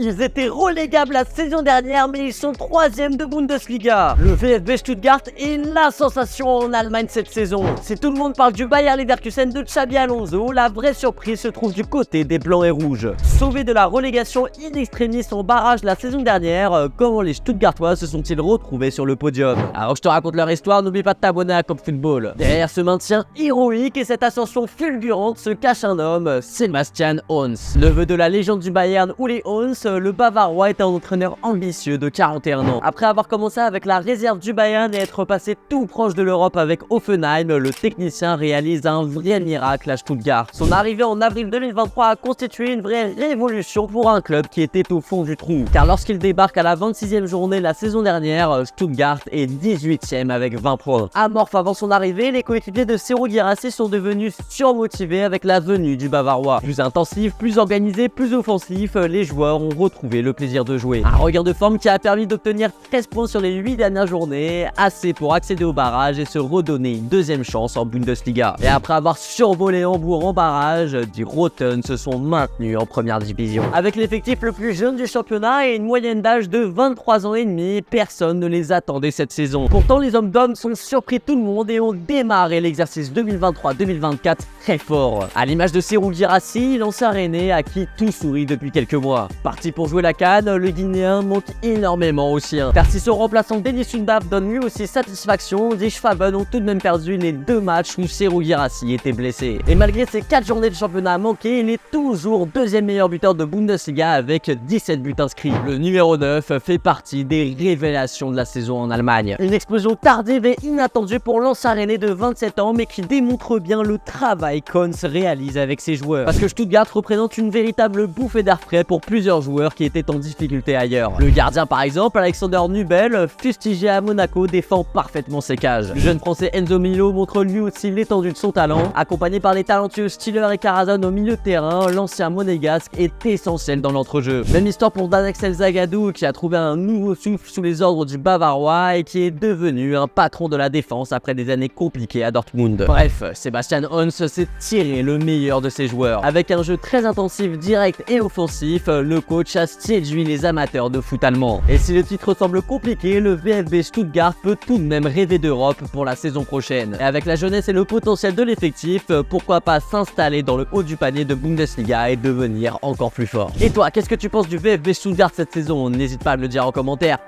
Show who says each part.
Speaker 1: Ils étaient relégables la saison dernière, mais ils sont 3e de Bundesliga. Le VfB Stuttgart est la sensation en Allemagne cette saison. Si tout le monde parle du Bayer Leverkusen de Xabi Alonso, la vraie surprise se trouve du côté des Blancs et Rouges. Sauvés de la relégation in extremis en barrage la saison dernière, comment les Stuttgartois se sont-ils retrouvés sur le podium? Alors je te raconte leur histoire, n'oublie pas de t'abonner à Cop Football. Derrière ce maintien héroïque et cette ascension fulgurante se cache un homme, Sebastian Hoeneß. Neveu de la légende du Bayern Uli Hoeneß, le Bavarois est un entraîneur ambitieux de 41 ans. Après avoir commencé avec la réserve du Bayern et être passé tout proche de l'Europe avec Hoffenheim, le technicien réalise un vrai miracle à Stuttgart. Son arrivée en avril 2023 a constitué une vraie révolution pour un club qui était au fond du trou. Car lorsqu'il débarque à la 26e journée la saison dernière, Stuttgart est 18e avec 20 points. Amorphe avant son arrivée, les coéquipiers de Serhou Guirassy sont devenus surmotivés avec la venue du Bavarois. Plus intensif, plus organisé, plus offensif, les joueurs ont retrouvé le plaisir de jouer. Un regain de forme qui a permis d'obtenir 13 points sur les 8 dernières journées, assez pour accéder au barrage et se redonner une deuxième chance en Bundesliga. Et après avoir survolé Hambourg en barrage, die Roten se sont maintenus en première division. Avec l'effectif le plus jeune du championnat et une moyenne d'âge de 23 ans et demi, personne ne les attendait cette saison. Pourtant, les hommes d'hommes sont surpris tout le monde et ont démarré l'exercice 2023-2024 très fort. À l'image de Serhou Guirassy, l'ancien Rennais à qui tout sourit depuis quelques mois. Parti pour jouer la CAN, le Guinéen manque énormément aux siens. Car si son remplaçant Denis Sundaf donne lui aussi satisfaction, die Schwaben ont tout de même perdu les 2 matchs où Serhou Guirassy était blessé. Et malgré ses 4 journées de championnat manquées, il est toujours deuxième meilleur buteur de Bundesliga avec 17 buts inscrits. Le numéro 9 fait partie des révélations de la saison en Allemagne. Une explosion tardive et inattendue pour l'ancien Rennais de 27 ans, mais qui démontre bien le travail qu'Hoeneß réalise avec ses joueurs. Parce que Stuttgart représente une véritable bouffée d'air frais pour plusieurs joueurs qui étaient en difficulté ailleurs. Le gardien par exemple, Alexander Nubel, fustigé à Monaco, défend parfaitement ses cages. Le jeune français Enzo Milo montre lui aussi l'étendue de son talent. Accompagné par les talentueux Stiller et Karazan au milieu de terrain, l'ancien monégasque est essentiel dans l'entrejeu. Même histoire pour Dan Axel Zagadou qui a trouvé un nouveau souffle sous les ordres du Bavarois et qui est devenu un patron de la défense après des années compliquées à Dortmund. Bref, Sebastian Hoeneß s'est tiré le meilleur de ses joueurs. Avec un jeu très intensif, direct et offensif, le coach a séduit les amateurs de foot allemand. Et si le titre semble compliqué, le VfB Stuttgart peut tout de même rêver d'Europe pour la saison prochaine. Et avec la jeunesse et le potentiel de l'effectif, pourquoi pas s'installer dans le haut du panier de Bundesliga et devenir encore plus fort. Et toi, qu'est-ce que tu penses du VfB Stuttgart cette saison? N'hésite pas à me le dire en commentaire.